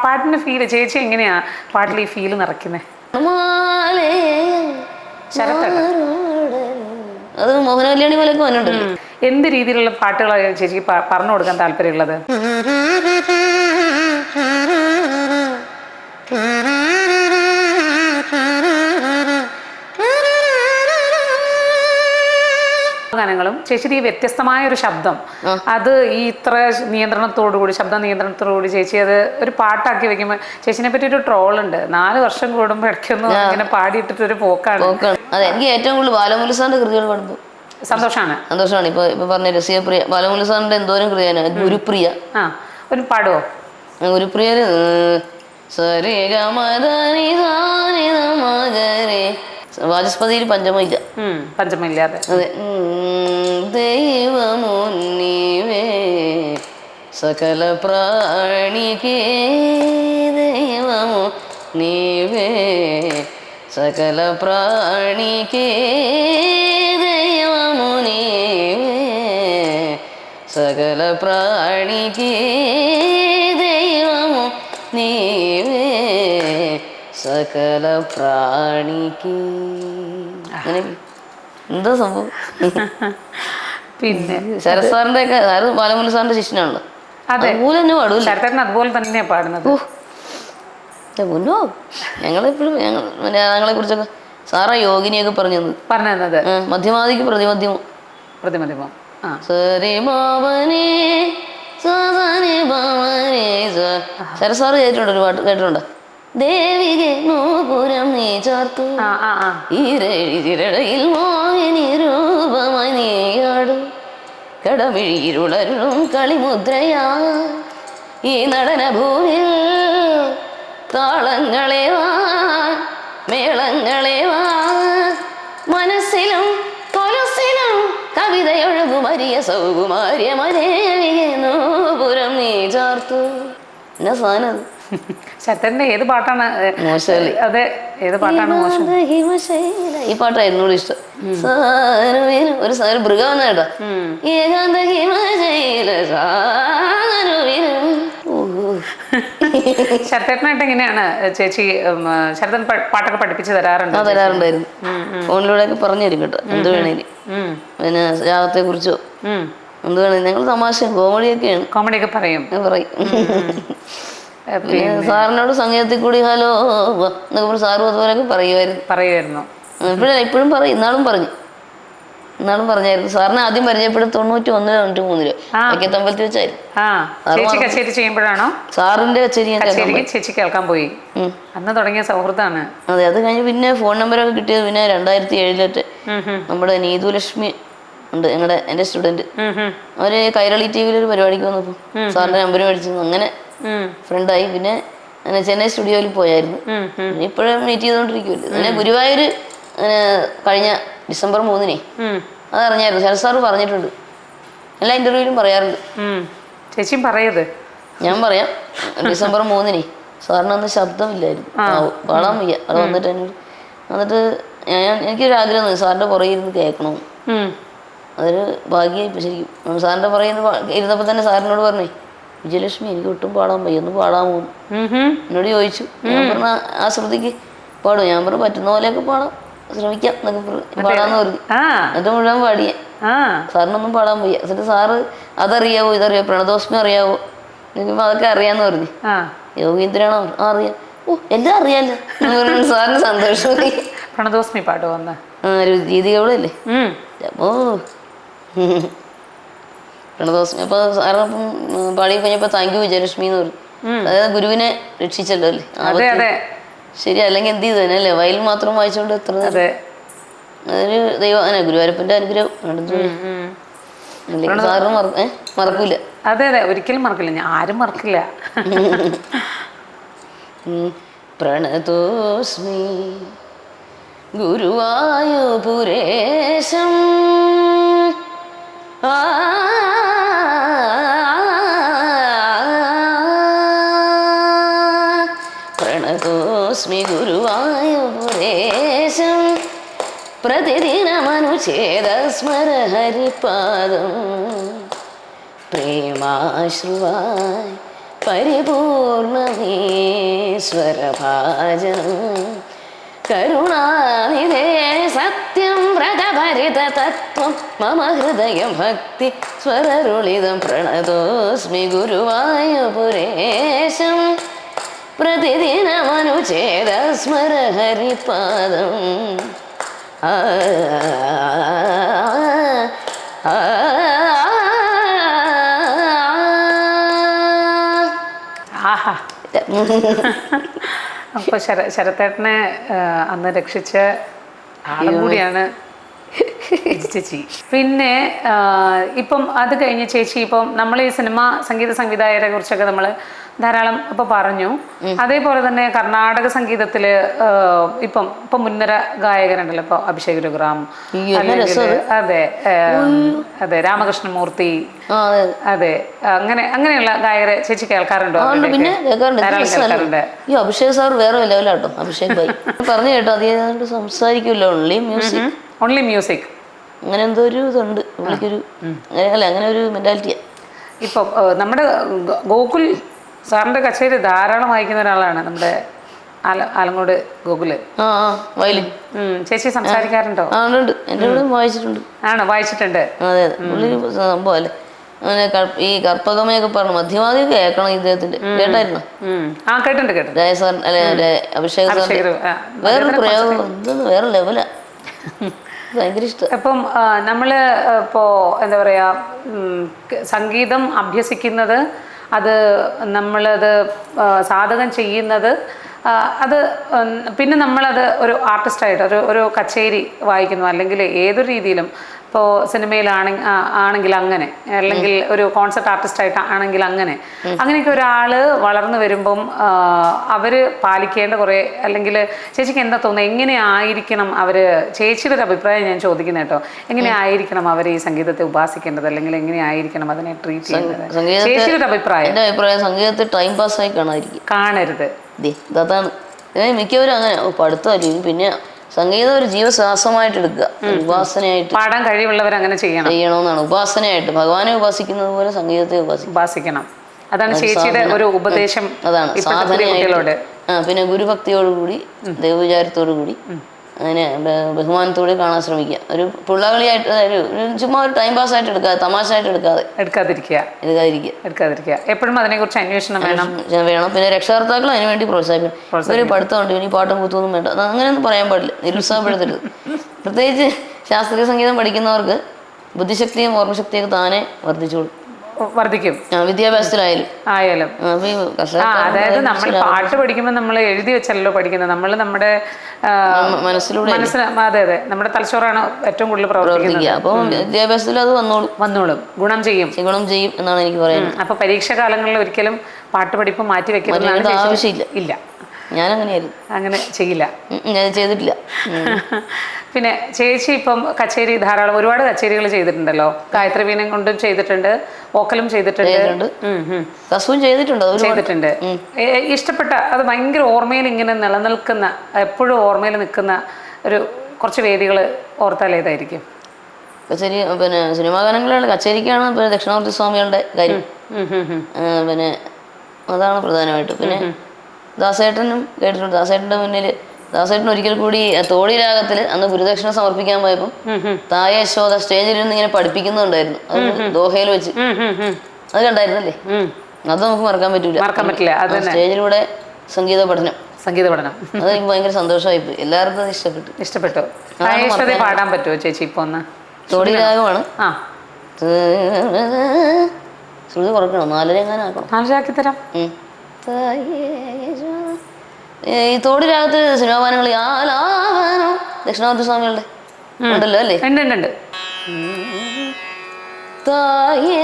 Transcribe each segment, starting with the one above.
പാട്ടിന്റെ ഫീല് ചേച്ചി എങ്ങനെയാ പാട്ടിൽ ഈ ഫീല് നിറയ്ക്കുന്നത്? അത് മോഹന കല്യാണി പോലൊക്കെ വന്നിട്ടുണ്ട്. എന്ത് രീതിയിലുള്ള പാട്ടുകളാണ് ചേച്ചിക്ക് പറഞ്ഞു കൊടുക്കാൻ താല്പര്യമുള്ളത്? ഗാനങ്ങളും ചേച്ചിയുടെ ഈ വ്യത്യസ്തമായ ഒരു ശബ്ദം, അത് ഈ ഇത്ര നിയന്ത്രണത്തോടുകൂടി, ശബ്ദ നിയന്ത്രണത്തോടുകൂടി ചേച്ചി അത് ഒരു പാട്ടാക്കി വെക്കുമ്പോൾ ചേച്ചിനെ പറ്റി ഒരു ട്രോളുണ്ട്, 4 വർഷം കൂടുമ്പോൾ ഇടയ്ക്കൊന്നും ഇങ്ങനെ പാടിയിട്ടിട്ടൊരു പോക്കാണ്. അതെ, എനിക്ക് ഏറ്റവും കൂടുതൽ ബാലമുരളി സാറിന്റെ കൃതികൾ പാടുമ്പോൾ സന്തോഷമാണ്. ഇപ്പൊ പറഞ്ഞ രസികപ്രിയ, ബാലമുരളി സാറിന്റെ എന്തോരം കൃതിയാണ്. ഗുരുപ്രിയ ഒരു പാടുവോ? ഗുരുപ്രിയര് വാചസ്പതിയിൽ പഞ്ചമില്ല. പഞ്ചമില്ലാതെ. അതെ. ദൈവമോ നീവേ സകല പ്രാണികേ, ദൈവമോ നീവേ സകല പ്രാണികേ, ദൈവമോ നീവേ സകല പ്രാണികേ, ദൈവമോ നീവേ സകല പ്രാണിക്ക്. അങ്ങനെ എന്താ സംഭവം? പിന്നെ ശരത് സാറിന്റെ ഒക്കെ, ബാലമുരളി സാറിന്റെ ശിഷ്യനാണല്ലോ. അതുപോലെ തന്നെ പാടൂല്ലേ? ശരത്തേട്ടൻ അതുപോലെ തന്നെയാ പാടുന്നത്. മുന്നോ ഞങ്ങളെപ്പോഴും ഞങ്ങളെ കുറിച്ചൊക്കെ സാറാ യോഗിനിയൊക്കെ പറഞ്ഞത് മധ്യമാതിക്ക് പ്രതിമധ്യമോ പ്രതിമധ്യമോ ശരത് സാറ് കേട്ടിട്ടുണ്ട്, ഒരു പാട്ട് കേട്ടിട്ടുണ്ട്. ദേവികെ നോപുരം നീ ചേർത്തു ഈരഴിയിൽ മോഹിനി രൂപമായി നീയാടും കടമിഴിയിലുളരും കളിമുദ്രയാ ഈ നടനഭൂമിൽ താളങ്ങളെ വാ മേളങ്ങളെ വാ മനസ്സിലും കൊലസിലും കവിതയൊഴുകുമരിയ സൗകുമാര്യ മരേവികെ നോപുരം നീ ചേർത്തു. എന്നാ സാധനം ശരത്തേട്ടന്റെ ഏത് പാട്ടാണ് മോശമല്ലേ? അതെ, ഏത് പാട്ടാണ് മോശം? ഈ പാട്ടായിരുന്നു എന്നോട് ഇഷ്ടം. ഒരു മൃഗം കേട്ടോ, ഏകാന്ത ഹിമശൈല. ശരത്തേട്ടനായിട്ട് എങ്ങനെയാണ് ചേച്ചി ശരത്തൻ പാട്ടൊക്കെ പഠിപ്പിച്ച് തരാറുണ്ട്? തരാറുണ്ടായിരുന്നു. ഫോണിലൂടെയൊക്കെ പറഞ്ഞു തരും കേട്ടോ, എന്ത് വേണേലും. പിന്നെ രാഗത്തെ കുറിച്ചോ എന്ത് വേണേലും. ഞങ്ങൾ തമാശ കോമഡിയൊക്കെയാണ്. കോമഡിയൊക്കെ പറയും. പിന്നെ സാറിനോട് സംഗീതത്തിൽ കൂടി ഹലോ എന്നൊക്കെ സാറും അതുപോലെയൊക്കെ പറയുമായിരുന്നു. ഇപ്പോഴും പറയും. ഇന്നാളും പറഞ്ഞായിരുന്നു. സാറിനെ ആദ്യം പരിചയപ്പെടും 91 93 വൈക്കത്തമ്പലത്തിൽ വെച്ചായിരുന്നു. കച്ചേരി ചെയ്യുമ്പോഴാണോ? സാറിന്റെ കച്ചേരി ചേച്ചി കേൾക്കാൻ പോയി. അന്ന് തുടങ്ങിയ സൗഹൃദമാണ്. അതെ, അത് കഴിഞ്ഞ് പിന്നെ ഫോൺ നമ്പറൊക്കെ കിട്ടിയത് പിന്നെ 2007 നമ്മുടെ നീതുലക്ഷ്മി ഉണ്ട്, എൻ്റെ സ്റ്റുഡന്റ്. അവര് കൈരളി ടിവിയിൽ ഒരു പരിപാടിക്ക് വന്നപ്പോ സാറിന്റെ നമ്പർ മേടിച്ചു. അങ്ങനെ ഫ്രണ്ടായി. പിന്നെ ചെന്നൈ സ്റ്റുഡിയോയിൽ പോയായിരുന്നു. ഇപ്പോഴും മീറ്റ് ചെയ്തോണ്ടിരിക്കുമല്ലോ. പിന്നെ ഗുരുവായൂര് കഴിഞ്ഞ ഡിസംബർ 3 അതറിഞ്ഞായിരുന്നു. ശരത് സാറ് പറഞ്ഞിട്ടുണ്ട്, എല്ലാ ഇന്റർവ്യൂവിലും പറയാറുണ്ട്. ചേച്ചിയും പറയത്? ഞാൻ പറയാം. ഡിസംബർ 3 സാറിനന്ന് ശബ്ദമില്ലായിരുന്നു, പാടാൻ വയ്യ. അത് വന്നിട്ട് എനിക്കൊരു ആഗ്രഹം സാറിന്റെ പുറകെ ഇരുന്ന് കേൾക്കണമെന്ന്. അതൊരു ഭാഗ്യമായി. ഇപ്പം ശരിക്കും സാറിന്റെ പുറകെ ഇരുന്നപ്പോൾ തന്നെ സാറിനോട് പറഞ്ഞേ, വിജയലക്ഷ്മി എനിക്ക് ഒട്ടും പാടാൻ വയ്യ, ഒന്ന് പാടാമോ എന്നോട് ചോദിച്ചു. ഞാൻ പറഞ്ഞ ആ ശ്രുതിക്ക് പാടും. ഞാൻ പറഞ്ഞു പറ്റുന്ന പോലെയൊക്കെ പാടാം, ശ്രമിക്കാം എന്നൊക്കെ പാടാന്ന് പറഞ്ഞു. എന്നിട്ട് മുഴുവൻ പാടിയ. സാറിനൊന്നും പാടാൻ വയ്യ. എന്നിട്ട് സാറ് അതറിയാവോ ഇതറിയാവോ പ്രണതോസ്മി അറിയാവോ എനിക്കിപ്പോ അതൊക്കെ അറിയാന്ന് പറഞ്ഞു. യോഗീന്ദ്രനാണോ? അറിയാം. എല്ലാം അറിയാലോ സാറിന് സന്തോഷമായി. പ്രണതോസ്മി പാട്ട് വന്ന രീതികളല്ലേ അപ്പോ പ്രണതോസ്മി. അപ്പൊ സാറിനപ്പം പാടി കഴിഞ്ഞപ്പോ താങ്ക് യു വിജയലക്ഷ്മി എന്ന് പറഞ്ഞു. അതായത് ഗുരുവിനെ രക്ഷിച്ചല്ലോ അല്ലേ? ശരി, അല്ലെങ്കിൽ എന്ത് ചെയ്തു തന്നെ അല്ലേ? വയലിൽ മാത്രം വായിച്ചോണ്ട് എത്ര അതൊരു ദൈവം അങ്ങനെ ഗുരുവായൂരപ്പന്റെ അനുഗ്രഹം സാറിന് മറക്കൂല. അതെ, ഒരിക്കലും മറക്കില്ല. ഞാൻ ആരും മറക്കില്ല. പ്രണതോസ്മി ഗുരുവായൂപുരേശം പ്രണതോസ്മി ഗുരുവായൂപുരേശം പ്രതിദിനമനുഛേദസ്മര ഹരിപാദം പ്രേമാശ്രുവായി പരിപൂർണമീശ്വരഭാജനം കരുണാനിധേ സത്യം വ്രതഭരിത തത്വം മമ ഹൃദയം ഭക്തി സ്വരരുളിതം പ്രണതോസ്മി ഗുരുവായൂപുരേശം പ്രതിദിനമനുഛേദസ്മര ഹരിപാദം ആഹാ. അപ്പൊ ശരത്തേട്ടനെ അന്ന് രക്ഷിച്ച ആളും കൂടിയാണ് ചേച്ചി. പിന്നെ ഇപ്പം അത് കഴിഞ്ഞ് ചേച്ചി ഇപ്പം നമ്മൾ ഈ സിനിമ സംഗീത സംവിധായകരെ കുറിച്ചൊക്കെ നമ്മൾ ധാരാളം ഇപ്പൊ പറഞ്ഞു. അതേപോലെ തന്നെ കർണാടക സംഗീതത്തില് ഇപ്പം മുൻനിര ഗായകരുണ്ടല്ലോ, ഇപ്പൊ അഭിഷേക് രഘുറാം, അതെ അതെ, രാമകൃഷ്ണമൂർത്തി, അതെ, അങ്ങനെയുള്ള ഗായകരെ ചേച്ചി കേൾക്കാറുണ്ടോ? പിന്നെ കേൾക്കാറുണ്ട്. ഈ അഭിഷേക് സാർ വേറെ ലെവലാട്ടോ. അഭിഷേക് ഭായി പറഞ്ഞു കേട്ടോ, അതേ സംസാരിക്കുമല്ലോ, ഓൺലി മ്യൂസിക് അങ്ങനെ എന്തോ ഒരു ഇതുണ്ട് പുള്ളിക്കൊരു, അങ്ങനെ ഒരു മെന്റാലിറ്റിയാ. ഇപ്പൊ നമ്മുടെ ഗോകുൽ സാറിന്റെ കച്ചേരി ധാരാളം വായിക്കുന്ന ഒരാളാണ് നമ്മുടെ ആലങ്ങോട് ഗോകുല്. വയലിൻ ചേച്ചി സംസാരിക്കാറുണ്ടോ? എന്റെ കൂടെ വായിച്ചിട്ടുണ്ട്. ആണോ? വായിച്ചിട്ടുണ്ട്. അതെ അതെ, പുള്ളി സംഭവം അല്ലേ. അങ്ങനെ ഈ കർപ്പകമയൊക്കെ പറഞ്ഞു മധ്യമാതി കേൾക്കണം ഇദ്ദേഹത്തിന്റെ. കേട്ടായിരുന്നു? കേട്ടിട്ടുണ്ട്. രായ സാർ അല്ലെ അഭിഷേക് സാർ വേറൊരു പ്രയോഗം എന്തെന്ന് വേറെ ലെവലാ. ഭയങ്കര ഇഷ്ടം. അപ്പം നമ്മള് ഇപ്പോ എന്താ പറയാ, സംഗീതം അഭ്യസിക്കുന്നത്, അത് നമ്മളത് സാധകം ചെയ്യുന്നത്, അത് പിന്നെ നമ്മളത് ഒരു ആർട്ടിസ്റ്റായിട്ട് ഒരു കച്ചേരി വായിക്കുന്നു, അല്ലെങ്കിൽ ഏതൊരു രീതിയിലും ഇപ്പോൾ സിനിമയിലാണെങ്കിൽ അങ്ങനെ, അല്ലെങ്കിൽ ഒരു കോൺസെർട്ട് ആർട്ടിസ്റ്റായിട്ട് ആണെങ്കിൽ അങ്ങനെയൊക്കെ ഒരാൾ വളർന്നു വരുമ്പം അവർ പാലിക്കേണ്ട കുറേ, അല്ലെങ്കിൽ ചേച്ചിക്ക് എന്താ തോന്നുന്നത്, എങ്ങനെയായിരിക്കണം അവർ, ചേച്ചിയുടെ ഒരു അഭിപ്രായം ഞാൻ ചോദിക്കുന്നത് കേട്ടോ, എങ്ങനെയായിരിക്കണം അവർ ഈ സംഗീതത്തെ ഉപാസിക്കേണ്ടത്, അല്ലെങ്കിൽ എങ്ങനെയായിരിക്കണം അതിനെ ട്രീറ്റ് ചെയ്യുന്നത്? ചേച്ചിയുടെ ഒരു അഭിപ്രായം. എൻ്റെ അഭിപ്രായം സംഗീതത്തെ ടൈം പാസ്സായി കാണരുത്. അതാണ് മിക്കവരും അങ്ങനെ പഠിത്തമല്ലേ. പിന്നെ സംഗീതം ഒരു ജീവശ്വാസമായിട്ട് എടുക്കുക, ഉപാസനയായിട്ട് പാടാൻ കഴിവുള്ളവർ അങ്ങനെ ചെയ്യണമെന്നാണ്. ഉപാസനയായിട്ട് ഭഗവാനെ ഉപാസിക്കുന്നത് പോലെ സംഗീതത്തെ ഉപാസിക്കണം. അതാണ് ചേച്ചിയുടെ ഒരു ഉപദേശം. അതാണ് സാധനയായിട്ട്. പിന്നെ ഗുരുഭക്തിയോടുകൂടി, ദൈവവിചാരത്തോടുകൂടി, അങ്ങനെ ബഹുമാനത്തോടെ കാണാൻ ശ്രമിക്കുക. ഒരു പുള്ളകളിയായിട്ട്, ചുമ്മാ ഒരു ടൈം പാസ് ആയിട്ട് എടുക്കാതെ, തമാശയായിട്ട് എടുക്കാതിരിക്കുക. എപ്പോഴും അതിനെക്കുറിച്ച് അന്വേഷണം വേണം. പിന്നെ രക്ഷകർത്താക്കൾ അതിനു വേണ്ടി പ്രോത്സാഹിപ്പിക്കണം. ഒരു പഠിത്തമുണ്ട്, ഇനി പാട്ടും കൂത്തൊന്നും വേണ്ട, അങ്ങനെയൊന്നും പറയാൻ പാടില്ല, നിരുത്സാഹപ്പെടുത്തരുത്. പ്രത്യേകിച്ച് ശാസ്ത്രീയ സംഗീതം പഠിക്കുന്നവർക്ക് ബുദ്ധിശക്തിയും ഓർമ്മശക്തിയൊക്കെ താനെ വർദ്ധിക്കും, വിദ്യാഭ്യാസത്തിലായാലും. അതായത് നമ്മൾ പാട്ട് പഠിക്കുമ്പോൾ നമ്മൾ എഴുതി വെച്ചല്ലോ പഠിക്കുന്നത്, നമ്മൾ നമ്മുടെ മനസ്സിലൂടെ, അതെ അതെ, നമ്മുടെ തലച്ചോറാണ് ഏറ്റവും കൂടുതൽ പ്രവർത്തിക്കുന്നത്. അപ്പോൾ വിദ്യാഭ്യാസത്തിൽ അത് വന്നോളും, ഗുണം ചെയ്യും എന്നാണ് എനിക്ക് പറയുന്നത്. അപ്പൊ പരീക്ഷാ കാലങ്ങളിൽ ഒരിക്കലും പാട്ട് പഠിപ്പ് മാറ്റി വെക്കുന്നത് ആവശ്യമില്ല. അങ്ങനെ ചെയ്യില്ല, ഞാൻ ചെയ്തിട്ടില്ല. പിന്നെ ചേച്ചി ഇപ്പം കച്ചേരി ഒരുപാട് കച്ചേരികൾ ചെയ്തിട്ടുണ്ടല്ലോ. ഗായത്രി വീണയും കൊണ്ടും ചെയ്തിട്ടുണ്ട്, വോക്കലും ചെയ്തിട്ടുണ്ട്. ഇഷ്ടപ്പെട്ട, അത് ഭയങ്കര ഓർമ്മയിൽ ഇങ്ങനെ നിലനിൽക്കുന്ന, എപ്പോഴും ഓർമ്മയിൽ നിൽക്കുന്ന ഒരു കുറച്ച് വേദികൾ ഓർത്താൽ ഏതായിരിക്കും? കച്ചേരി പിന്നെ സിനിമാ ഗാനങ്ങളിലുള്ള കച്ചേരിക്കാണ് പിന്നെ ദക്ഷിണാമൂർത്തി സ്വാമികളുടെ കാര്യം. പിന്നെ അതാണ് പ്രധാനമായിട്ട്. പിന്നെ ദാസേട്ടനും കേട്ടിട്ടുണ്ട്. ദാസേട്ടൻ്റെ മുന്നിൽ ദാസേട്ടൻ ഒരിക്കൽ കൂടി തോടി രാഗത്തിൽ അന്ന് ഗുരുദക്ഷിണ സമർപ്പിക്കാൻ പോയപ്പം തായ യശോദ സ്റ്റേജിൽ നിന്ന് ഇങ്ങനെ പഠിപ്പിക്കുന്നുണ്ടായിരുന്നു. അത് ദോഹയിൽ വെച്ച്. അത് കണ്ടായിരുന്നല്ലേ? അത് നമുക്ക് മറക്കാൻ പറ്റില്ല. സ്റ്റേജിലൂടെ സംഗീത പഠനം അതെനിക്ക് ഭയങ്കര സന്തോഷമായിപ്പോയി. എല്ലാവർക്കും അത് ഇഷ്ടപ്പെട്ടു. പാടാൻ പറ്റുമോ ചേച്ചി? ഇപ്പൊ തോടി രാഗമാണ്. ശ്രുതി കുറക്കണം, 4 എങ്ങാനാക്കണം. 4 ആക്കി തരാം. ഈ തോടി രാഗത്തിൽ സിനിമാ ഗാനങ്ങൾ ആലാപനം ദക്ഷിണാമൂർത്തി സ്വാമികളുടെ ഉണ്ടല്ലോ അല്ലേ? ഉണ്ട്. തായേ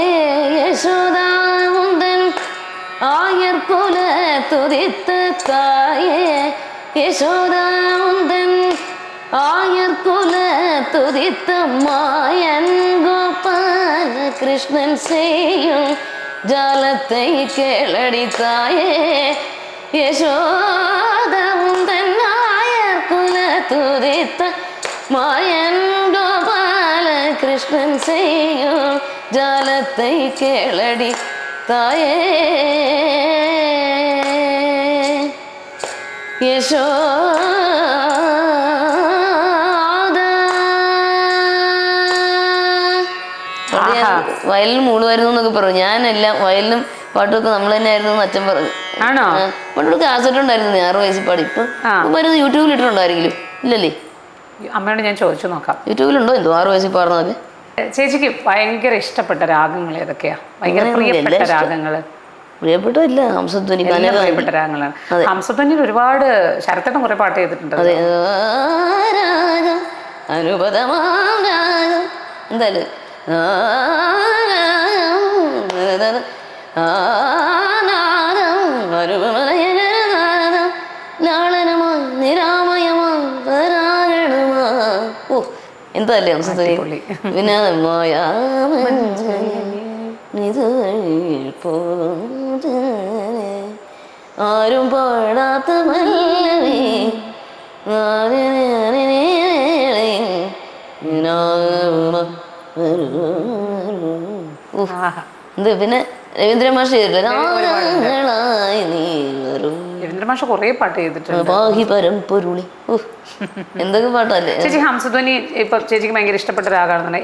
യശോദാമുണ്ടൻ ആയർകുല തുതിത്ത തായേ യശോദാമുണ്ടൻ ആയർകുല തുതിത്ത മായൻ ഗോപാല കൃഷ്ണൻ ചെയ്യും ജാലത്തെ കേളടി തായേ യശോദാമുണ്ടൻ ആയർകുല തുതിത്ത மாயன் கோபால கிருஷ்ணன் செய்யும் ஜாலத்தை கேளடி தாயே വയലിനും മൂളുമായിരുന്നു എന്നൊക്കെ പറഞ്ഞു. ഞാനെല്ലാം വയലിനും പാട്ടുമൊക്കെ നമ്മൾ തന്നെ ആയിരുന്നു അച്ഛൻ പറഞ്ഞു. ആണോ? പണ്ടൊരു കാസറ്റ് ഉണ്ടായിരുന്നു 6 വയസ്സിൽ പാടി. ഇപ്പം വരുന്നത് യൂട്യൂബിൽ ഇട്ടിട്ടുണ്ടായിരിക്കും. ഇല്ലല്ലേ? അമ്മയോട് ഞാൻ ചോദിച്ചു നോക്കാം. യൂട്യൂബിലുണ്ടോ എന്തോ 6 വയസ്സിൽ പാടുന്നതൊക്കെ? ചേച്ചിക്ക് ഭയങ്കര ഇഷ്ടപ്പെട്ട രാഗങ്ങൾ ഏതൊക്കെയാ? ഭയങ്കര പ്രിയപ്പെട്ട രാഗങ്ങള്? പ്രിയപ്പെട്ടില്ല, ഹംസധ്വനി പ്രിയപ്പെട്ട രാഗങ്ങളാണ്. ഹംസധ്വനിയിൽ ഒരുപാട് ശരത്തേട്ടൻ കുറെ പാട്ട് ചെയ്തിട്ടുണ്ട്. അതെ, അനുപദമാം എന്തായാലും ലാളനമായി നിരാമയമായി ഓ എന്തല്ലേ ഹംസധ്വനി. പിന്നെ ആരും പാടാത്ത മല്ലവേ എന്ത് പിന്നെ രവീന്ദ്ര മാഷ് ചെയ്തിട്ടില്ല. രവീന്ദ്ര മാഷ് കുറെ പാട്ട് ചെയ്തിട്ടുണ്ട്. പാഹി പരം പൊരുളി എന്തൊക്കെ പാട്ടല്ലേ. ചേച്ചി ഹംസധ്വനി ഇപ്പൊ ചേച്ചിക്ക് ഭയങ്കര ഇഷ്ടപ്പെട്ട രാഗമാണെന്ന്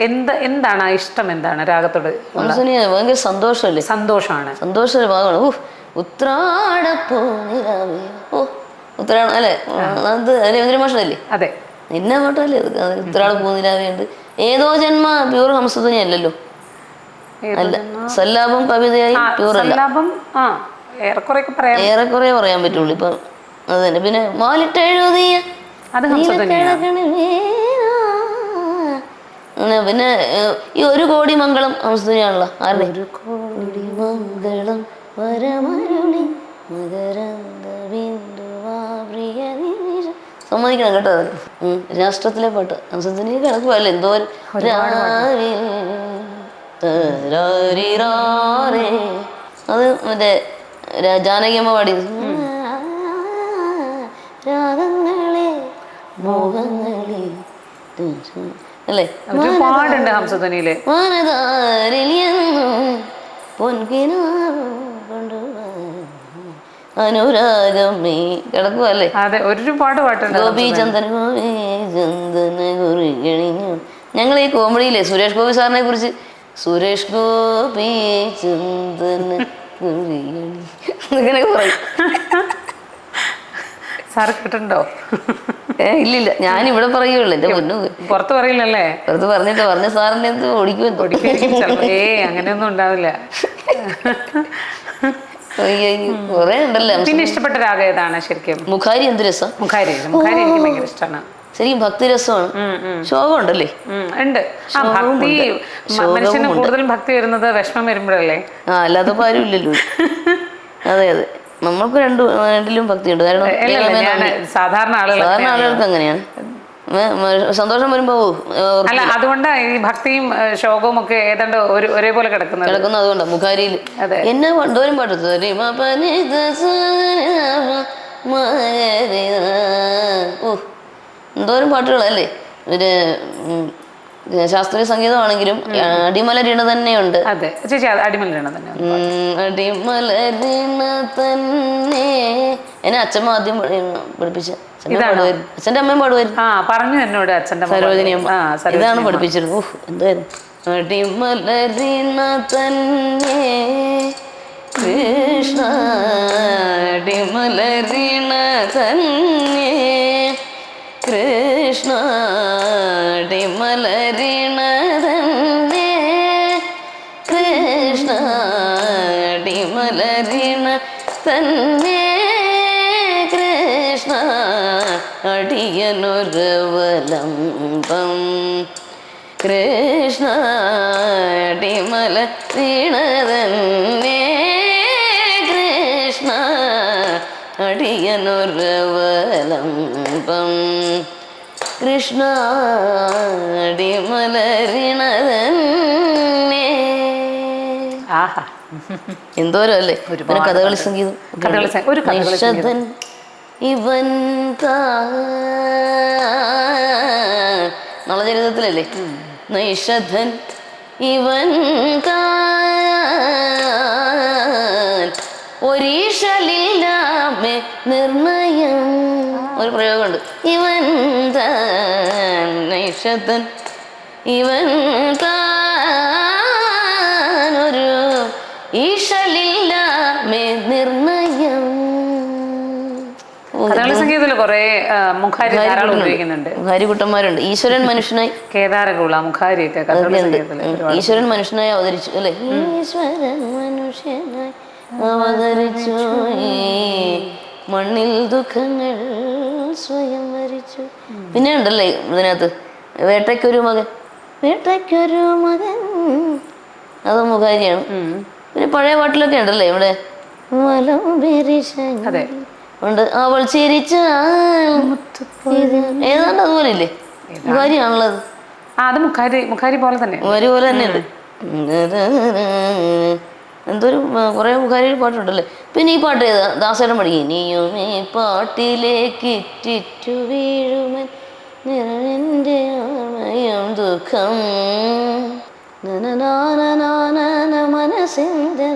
എന്താണ് ആ ഇഷ്ടം? എന്താണ് രാഗത്തോട്? ഹംസധ്വനി ഭയങ്കര സന്തോഷമല്ലേ? സന്തോഷമാണ്. സന്തോഷ ഭാഗമാണ്. ഉത്രാടപ്പോ നിലാവേ. ഓ ഉത്രാടം അല്ലേ? അത് രവീന്ദ്ര മാഷല്ലേ? അതെ. നിന്നെ പാട്ടല്ലേ ഉത്രാടപ്പോ നിലാവേണ്ട്. ഏതോ ജന്മ പ്യൂർ ഹംസധ്വനി അല്ലല്ലോ. അല്ല, സല്ലാപം കവിതയായി പ്യൂർ അല്ല. ഏറെക്കുറെ പറയാൻ പറ്റുള്ളൂ ഇപ്പം. അത് തന്നെ. പിന്നെ മാലിട്ടെഴുതിയ പിന്നെ ഈ 1 കോടി മംഗളം ഹംസധ്വനിയാണല്ലോ. ആരുടെ? 1 കോടി മംഗളം വരമരുളി സമ്മതിക്കണം കേട്ടോ. രാഷ്ട്രത്തിലെ പാട്ട് ഹംസധ്വനി കിടക്കുവല്ലേ എന്തോ. അത് മറ്റേ ജാനകിയമ്മ പാടിയത്. രാഗങ്ങളെ മോഹങ്ങളെ അല്ലേ? ഒരുപാടുണ്ട് ഹംസധ്വനിയില്. അനുരാഗം നീ കിടക്കുവല്ലേ? അതെ, ഒരുപാട് പാട്ടുണ്ട്. ഗോപീചന്ദൻ ഗോപീചന്ദന കുറി കഴിഞ്ഞു. ഞങ്ങൾ ഈ കോമഡിയിലെ സുരേഷ് ഗോപി സാറിനെ കുറിച്ച് സുരേഷ് ഗോപി ചന്ദന ഇങ്ങനെയൊക്കെ പറയും. സാറ് കേട്ടിട്ടുണ്ടോ? ഇല്ലില്ല, ഞാനിവിടെ പറയുള്ളൂ. എന്റെ മുന്നു പുറത്ത് പറയില്ലല്ലേ? പുറത്ത് പറഞ്ഞ സാറിന്റെ എന്ത് ഓടിക്കുമെന്നോ. അങ്ങനെയൊന്നും ഉണ്ടാവില്ല. കൊറേ ഉണ്ടല്ലോ. പിന്നെ ഇഷ്ടപ്പെട്ട രാഗം ഏതാണ് ശരിക്കും? മുഖാരി. എന്ത് രസം മുഖാരി. മുഖാരി എനിക്ക് ഭയങ്കര ഇഷ്ടമാണ്. ശരിക്കും ഭക്തിരസമാണ്. ശോകം ഉണ്ടല്ലേ? ഉണ്ട്. ഭക്തി മനുഷ്യന് കൂടുതലും ഭക്തി വരുന്നത് വിഷമം വരുമ്പോഴല്ലേ? അല്ലാതെ ആരും ഇല്ലല്ലോ. അതെ അതെ, നമ്മൾക്ക് രണ്ടിലും ഭക്തിയുണ്ട്. കാരണം സാധാരണ ആളുകൾക്ക് അങ്ങനെയാണ്. സന്തോഷം വരുമ്പോ അല്ല, അതുകൊണ്ടാണ് ഈ ഭക്തിയും ശോകവും ഒക്കെ ഏതാണ്ട് ഒരേപോലെ കിടക്കുന്നത്. അതുകൊണ്ടാ മുഖാരിയിൽ എന്നെ എന്തോരം പാട്ട്. എന്തോരം പാട്ടുകളല്ലേ. ഒരു ശാസ്ത്രീയ സംഗീതമാണെങ്കിലും അടിമലരിണ തന്നെയുണ്ട്. അതെ ചേച്ചി, അടിമലരിണ തന്നെ. അടിമലരിണ തന്നെ എന്നെ അച്ഛമ്മ ആദ്യം പഠിപ്പിച്ച. അച്ഛൻ്റെ അമ്മയും പാടുമായിരുന്നു. പറഞ്ഞു എന്നോട് അച്ഛൻ്റെ സരോജിനി അമ്മ. ഇതാണ് പഠിപ്പിച്ചിരുന്നു. എന്തായിരുന്നു? അടിമലരിണ തന്നെ കൃഷ്ണ അടിമലരിണ തന്നെ കൃഷ്ണ അടിമലരിണ തന്നെ കൃഷ്ണ അടിമലരിണ തന്നെ കൃഷ്ണ അടിയനൊരവലംബം കൃഷ്ണ അടിമലരിണ തന്നെ കൃഷ്ണ അടിയനൊരവലംബം കൃഷ്ണ അടിമലരിണ തന്നെ. എന്തോരം അല്ലേ. പിന്നെ കഥകളി സംഗീതം. ഇവൻ നളചരിതത്തിലല്ലേ നൈഷധൻ ഇവൻ ഒരീഷലില്ലാമേ നിർണയം ഒരു പ്രയോഗമുണ്ട് ഇവൻ നൈഷധൻ ഇവൻ ഒരു ഈഷലില്ലാമേ നിർണയം. കഥകളി സംഗീതത്തിൽ കുറെ മുഖാരി ധാരാളം ഉപയോഗിക്കുന്നുണ്ട്. മുഖാരികുട്ടന്മാരുണ്ട്. ഈശ്വരൻ മനുഷ്യനായി കേദാരകുള മുഖാരിയൊക്കെ കഥകളി സംഗീതത്തിൽ ഈശ്വരൻ മനുഷ്യനായി അവതരിച്ചു അല്ലെ. ഈശ്വരൻ മനുഷ്യനായി അവതരിച്ചു മണ്ണിൽ ദുഃഖങ്ങൾ സ്വയം വരിച്ചു. പിന്നെ ഉണ്ടല്ലേ ഇതിനകത്ത് വേട്ടയ്ക്കൊരു മകൻ അത് മുഖാരിയാണ്. പിന്നെ പഴയ പാട്ടിലൊക്കെ ഉണ്ടല്ലേ ഇവിടെ അതെ ഉണ്ട്. അവൾ ചിരിച്ചാൽ ഏതാണ്ട് അതുപോലെ ഇല്ലേ മുഖാരിയാണുള്ളത്. അത് മുഖാരി പോലെ തന്നെ മുഖാരി പോലെ തന്നെ ഉണ്ട്. എന്തൊരു കുറെ മുഖാരി പാട്ടുണ്ടല്ലേ. പിന്നെ ഈ പാട്ട് ഏതാ ദാസേട്ടൻ പഠിക്കും. നീയും ഈ പാട്ടിലേക്ക് ഇറ്റിറ്റു വീഴുമൻ നിറന്റെ ആമയം ദുഃഖം മനസ്സിന്റെ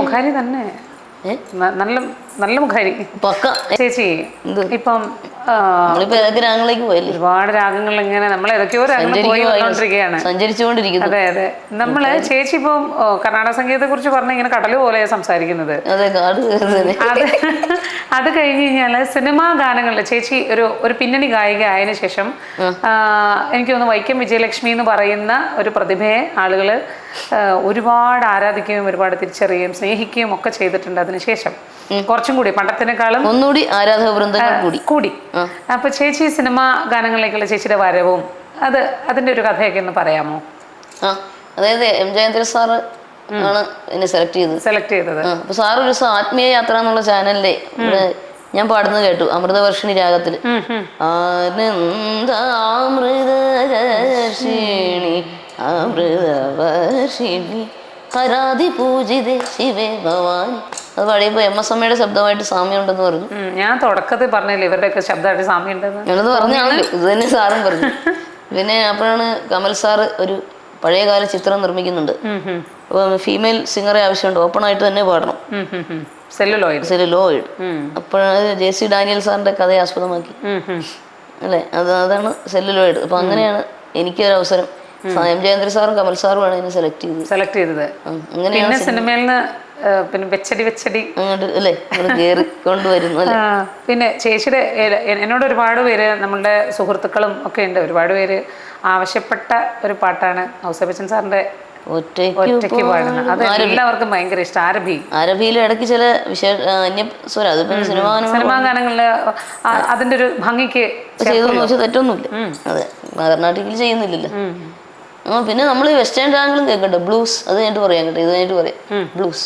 മുഖാരി തന്നെ നല്ല നല്ല മുഖാരി പക്ക. ചേച്ചി ഇപ്പം രാഗങ്ങളിലേക്ക് പോയല്ലേ ഒരുപാട് രാഗങ്ങൾ ഇങ്ങനെ നമ്മൾ ഏതൊക്കെയോ രാഗങ്ങൾ പോയിക്കൊണ്ടിരിക്കുകയാണ് സഞ്ചരിച്ചുകൊണ്ടിരിക്കുന്നു. അതെ അതെ നമ്മള് ചേച്ചി ഇപ്പം കർണാടക സംഗീതത്തെ കുറിച്ച് പറഞ്ഞ ഇങ്ങനെ കടല് പോലെയാണ് സംസാരിക്കുന്നത്. അത് കഴിഞ്ഞ് കഴിഞ്ഞാല് സിനിമാ ഗാനങ്ങളിൽ ചേച്ചി ഒരു പിന്നണി ഗായിക ആയതിനു ശേഷം എനിക്ക് തോന്നുന്നു വൈക്കം വിജയലക്ഷ്മി എന്ന് പറയുന്ന ഒരു പ്രതിഭയെ ആളുകള് ഒരുപാട് ആരാധിക്കുകയും ഒരുപാട് തിരിച്ചറിയുകയും സ്നേഹിക്കുകയും ഒക്കെ ചെയ്തിട്ടുണ്ട്. അതിനുശേഷം കുറച്ചും കൂടി പണ്ടത്തിനേക്കാളും ഒന്നുകൂടി ആരാധക വൃന്ദങ്ങൾ കൂടി. അപ്പൊ ചേച്ചി സിനിമാ ഗാനങ്ങളിലേക്കുള്ള ചേച്ചിയുടെ വരവും അതിന്റെ ഒരു കഥയൊക്കെ ഒന്ന് പറയാമോ? അതായത് എം ജയേന്ദ്ര സാറ് ആണ് എന്നെ സെലക്ട് ചെയ്തത്. അപ്പൊ സാർ ഒരു ദിവസം ആത്മീയ യാത്ര എന്നുള്ള ചാനലിലെ ഞാൻ പാടുന്നത് കേട്ടു അമൃതവർഷിണി രാഗത്തില്. ആനന്ദാമൃതവർഷിണി അമൃതവർഷിണി ഹരാതി പൂജിതേ ശിവേ ഭവാനി. അത് പാടിയപ്പോ MS അമ്മയുടെ ശബ്ദമായിട്ട് സാമ്യം ഉണ്ടെന്ന് പറഞ്ഞു. ഞാൻ തുടക്കത്തിൽ പറഞ്ഞില്ലേ ഇവരുടെയൊക്കെ ശബ്ദമായിട്ട് സാമ്യം ഉണ്ടെന്ന്. ഞാനത് പറഞ്ഞാണല്ലോ, ഇത് തന്നെ സാറും പറഞ്ഞു. പിന്നെ അപ്പോഴാണ് കമൽ സാറ് ഒരു പഴയകാല ചിത്രം നിർമ്മിക്കുന്നുണ്ട്. ഫീമെയിൽ സിംഗറെ ആവശ്യമുണ്ട്, ഓപ്പൺ ആയിട്ട് തന്നെ പാടണം. സെല്ലുലോയിഡ്. അപ്പോഴാണ് JC ഡാനിയൽ സാറിന്റെ കഥയെ ആസ്പദമാക്കി അല്ലെ, അതാണ് സെല്ലുലോയിഡ്. അപ്പൊ അങ്ങനെയാണ് എനിക്കൊരു അവസരം. എം ജയേന്ദ്ര സാറും കമൽ സാറുമാണ് എന്നെ സെലക്ട് ചെയ്തത്. അങ്ങനെയാണ് സിനിമയിൽ നിന്ന് പിന്നെ വെച്ചടി അങ്ങോട്ട് അല്ലേ കൊണ്ടുവരുന്നു. പിന്നെ ചേച്ചിയുടെ എന്നോട് ഒരുപാട് പേര് നമ്മളുടെ സുഹൃത്തുക്കളും ഒക്കെ ഉണ്ട്, ഒരുപാട് പേര് ആവശ്യപ്പെട്ട ഒരു പാട്ടാണ് ഔസേപ്പച്ചൻ സാറിന്റെ ഒറ്റയ്ക്ക് പാടുന്നത്. അത് എല്ലാവർക്കും ഭയങ്കര ഇഷ്ടം. അരബിയിൽ ഇടയ്ക്ക് ചില സിനിമാ ഗാനങ്ങളില് അതിന്റെ ഒരു ഭംഗിക്ക് തെറ്റൊന്നുമില്ല. അതെ, കർണാടകയിൽ ചെയ്യുന്നില്ലല്ലോ. പിന്നെ നമ്മൾ വെസ്റ്റേൺ രാഗങ്ങളും കേൾക്കട്ടെ, ബ്ലൂസ്. അത് കഴിഞ്ഞിട്ട് പറയാം കേട്ടോ, ഇത് കഴിഞ്ഞിട്ട് പറയാം ബ്ലൂസ്.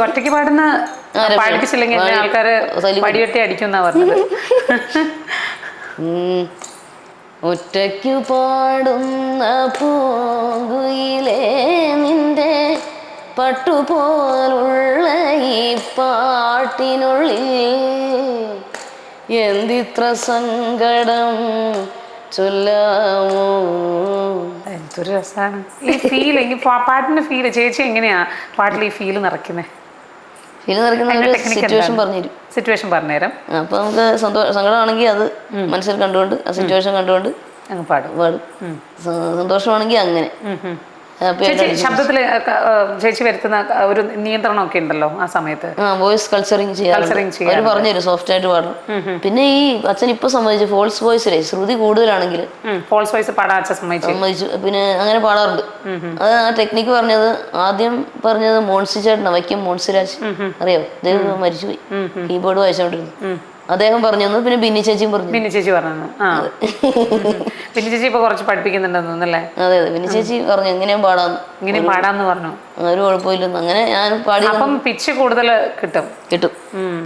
ഒറ്റയ്ക്ക് പാടുന്ന പാടിപ്പിച്ചില്ലെങ്കിൽ ആൾക്കാര് പടിവെട്ടി അടിക്കുന്ന പറഞ്ഞത്. ഒറ്റയ്ക്കു പാടുന്ന പൂങ്കുയിലേ നിന്റെ പട്ടുപോലുള്ള ഈ പാട്ടിനുള്ളിൽ എന്തിത്ര സങ്കടം ചൊല്ലാമോ. എന്തൊരു രസമാണ് ഈ ഫീൽ. പാട്ടിന്റെ ഫീല് ചേച്ചി എങ്ങനെയാ പാട്ടിൽ ഈ ഫീല് നിറയ്ക്കുന്നത്? സിറ്റുവേഷൻ പറഞ്ഞുതരാം. അപ്പൊ നമുക്ക് സങ്കടമാണെങ്കിൽ അത് മനസ്സിൽ കണ്ടുകൊണ്ട് ആ സിറ്റുവേഷൻ കണ്ടുകൊണ്ട് അങ്ങ് പാടും. സന്തോഷമാണെങ്കിൽ അങ്ങനെ. ശബ്ദത്തില് ചേച്ചി വരുത്തുന്ന ഒരു നിയന്ത്രണമൊക്കെ ഉണ്ടല്ലോ ആ സമയത്ത്. വോയിസ് കൾച്ചറിങ് ചെയ്യാൻ പറഞ്ഞുതരും, സോഫ്റ്റ് ആയിട്ട് പാടണം. പിന്നെ ഈ അച്ഛൻ ഇപ്പൊ സമ്മതിച്ചു ഫോൾസ് വോയിസിലെ ശ്രുതി കൂടുതലാണെങ്കിൽ ഫോൾസ് വോയിസ് പാടാൻ അച്ഛൻ സമ്മതിച്ചു. പിന്നെ അങ്ങനെ പാടാറുണ്ട്. അത് ആ ടെക്നിക്ക് ആദ്യം പറഞ്ഞത് മോൺസി ചേട്ടനാ, വൈക്കം മോൺസിരാജ് അറിയാവോ, അദ്ദേഹം മരിച്ചുപോയി, കീബോർഡ് വായിച്ചോണ്ടിരുന്നു. അദ്ദേഹം പറഞ്ഞു. പിന്നെ ബിന്നി ചേച്ചി പറഞ്ഞു. ബിന്നി ചേച്ചി ഇപ്പൊ കുറച്ച് പഠിപ്പിക്കുന്നുണ്ടെന്നല്ലേ? അതെ അതെ, ബിന്നി ചേച്ചി പറഞ്ഞു ഇങ്ങനെയും പാടാന്ന് പറഞ്ഞു. ഒരു കുഴപ്പമില്ലെന്ന്. അങ്ങനെ ഞാൻ പാടി. അപ്പം പിച്ച് കൂടുതൽ കിട്ടും.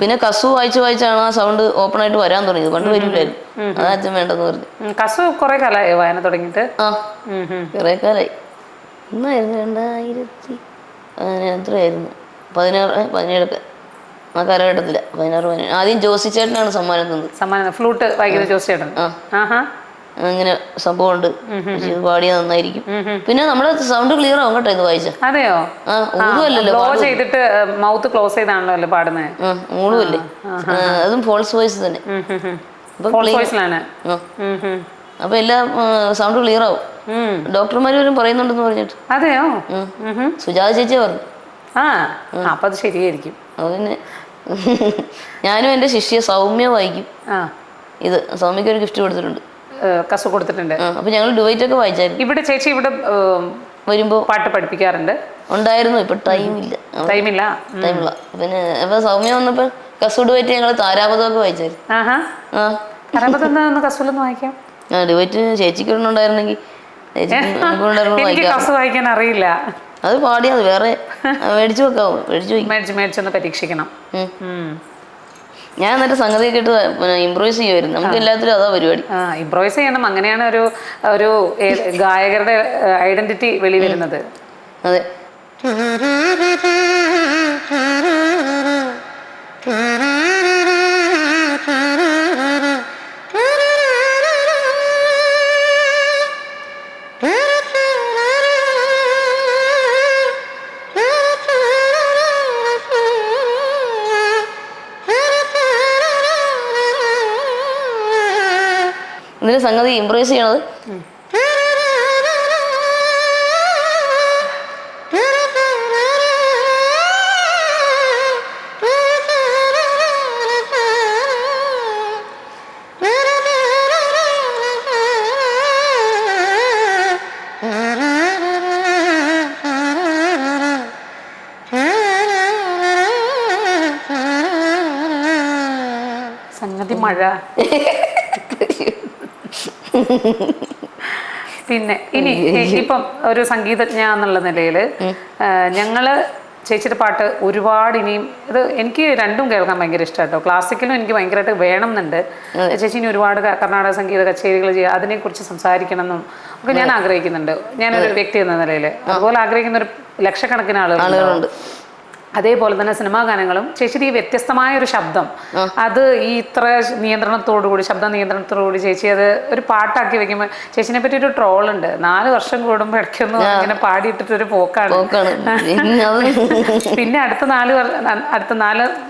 പിന്നെ കസു വായിച്ചാണ് ആ സൗണ്ട് ഓപ്പൺ ആയിട്ട് വരാൻ തുടങ്ങിയത്. പണ്ട് വരില്ലായിരുന്നു, അതാ അച്ഛൻ വേണ്ടെന്ന് പറഞ്ഞു. കസു കുറെ കാലമായി വായന തുടങ്ങിയിട്ട്? കുറെ കാലായി. ഇന്നായിരുന്നു 2017 17 ആ കാലഘട്ടത്തില് 16 ആദ്യം ജോസി ചേട്ടനാണ് സമ്മാനം തന്നത്. സമ്മാനം ഫ്ലൂട്ട് വായിക്കുന്ന ജോസ് ചേട്ടൻ. ആഹാ, അങ്ങനെ സംഭവമുണ്ട്. പാടിയാ നന്നായിരിക്കും. പിന്നെ നമ്മുടെ സൗണ്ട് ക്ലിയർ ആവും കേട്ടോ ഇത് വായിച്ച. അതെയോ? ഊടുമല്ലോ ചെയ്തിട്ട് മൗത്ത് ക്ലോസ് ചെയ്താണല്ലോ പാടുന്നത്. ഊടുമല്ലേ, അതും ഫോൾസ് വോയിസ് തന്നെ. അപ്പൊ എല്ലാം സൗണ്ട് ക്ലിയർ ആവും. ഡോക്ടർമാര് വരും പറയുന്നുണ്ടെന്ന് പറഞ്ഞിട്ട്. അതെയോ? സുജാത ചേച്ചി പറഞ്ഞു. അപ്പൊ അത് ശരിയായിരിക്കും. അതിന് ഞാനും എൻ്റെ ശിഷ്യ സൗമ്യ വായിക്കും. ഇത് സൗമ്യക്ക് ഒരു ഗിഫ്റ്റ് കൊടുത്തിട്ടുണ്ട്, കസു കൊടുത്തിട്ടുണ്ട്. അപ്പൊ ഞങ്ങൾ ഡുവൈറ്റ് ഒക്കെ വായിച്ചായിരുന്നു. ഇവിടെ ചേച്ചി ഇവിടെ വരുമ്പോ പാട്ട് പഠിപ്പിക്കാറുണ്ട്. ഉണ്ടായിരുന്നു, ഇപ്പൊ ടൈമില്ല. പിന്നെ അപ്പൊ സൗമ്യ വന്നപ്പോ കസു ഡുവൈറ്റ് ഞങ്ങൾ താരാപഥമൊക്കെ വായിച്ചായിരുന്നു. കസൂലൊന്ന് വായിക്കാം. ഡുവൈറ്റ് ചേച്ചിക്ക് ഉണ്ടായിരുന്നെങ്കിൽ കസു വായിക്കാൻ അറിയില്ല. അത് പാടി അത് വേറെ മേടിച്ചു വെക്കാവോ? മേടിച്ചൊന്ന് പരീക്ഷിക്കണം. ഞാൻ എന്നിട്ട് സംഗതിയൊക്കെ ഇട്ട് ഇംപ്രൂവൈസ് ചെയ്യുമായിരുന്നു. നമുക്ക് എല്ലാത്തിലും അതാ പരിപാടി. ഇംപ്രൂവൈസ് ചെയ്യണം. അങ്ങനെയാണ് ഒരു ഗായകരുടെ ഐഡന്റിറ്റി വെളി വരുന്നത്. അതെ. ഇതിന് സംഗതി ഇംപ്രൂവൈസ് ചെയ്യണത് സംഗതി മഴ. പിന്നെ ഇനി ഇപ്പം ഒരു സംഗീതജ്ഞ എന്നുള്ള നിലയിൽ ഞങ്ങള് ചേച്ചിയുടെ പാട്ട് ഒരുപാട് ഇനിയും ഇത് എനിക്ക് രണ്ടും കേൾക്കാൻ ഭയങ്കര ഇഷ്ടമാട്ടോ. ക്ലാസിക്കലും എനിക്ക് ഭയങ്കരമായിട്ട് വേണം എന്നുണ്ട്. ചേച്ചി ഇനി ഒരുപാട് കർണാടക സംഗീത കച്ചേരികൾ ചെയ്യുക, അതിനെക്കുറിച്ച് സംസാരിക്കണം എന്നും ഒക്കെ ഞാൻ ആഗ്രഹിക്കുന്നുണ്ട്. ഞാനൊരു വ്യക്തി എന്ന നിലയിൽ അതുപോലെ ആഗ്രഹിക്കുന്ന ഒരു ലക്ഷക്കണക്കിന് ആളുകളുണ്ട്. അതേപോലെ തന്നെ സിനിമാ ഗാനങ്ങളും ചേച്ചിയുടെ ഈ വ്യത്യസ്തമായ ഒരു ശബ്ദം, അത് ഈ ഇത്ര നിയന്ത്രണത്തോടുകൂടി ശബ്ദ നിയന്ത്രണത്തോടുകൂടി ചേച്ചി അത് ഒരു പാട്ടാക്കി വെക്കുമ്പോൾ ചേച്ചിനെ പറ്റി ഒരു ട്രോളുണ്ട്. 4 വർഷം കൂടുമ്പോൾ ഇടയ്ക്കൊന്നും ഇങ്ങനെ പാടിയിട്ടിട്ടൊരു പോക്കാണ്. പിന്നെ അടുത്ത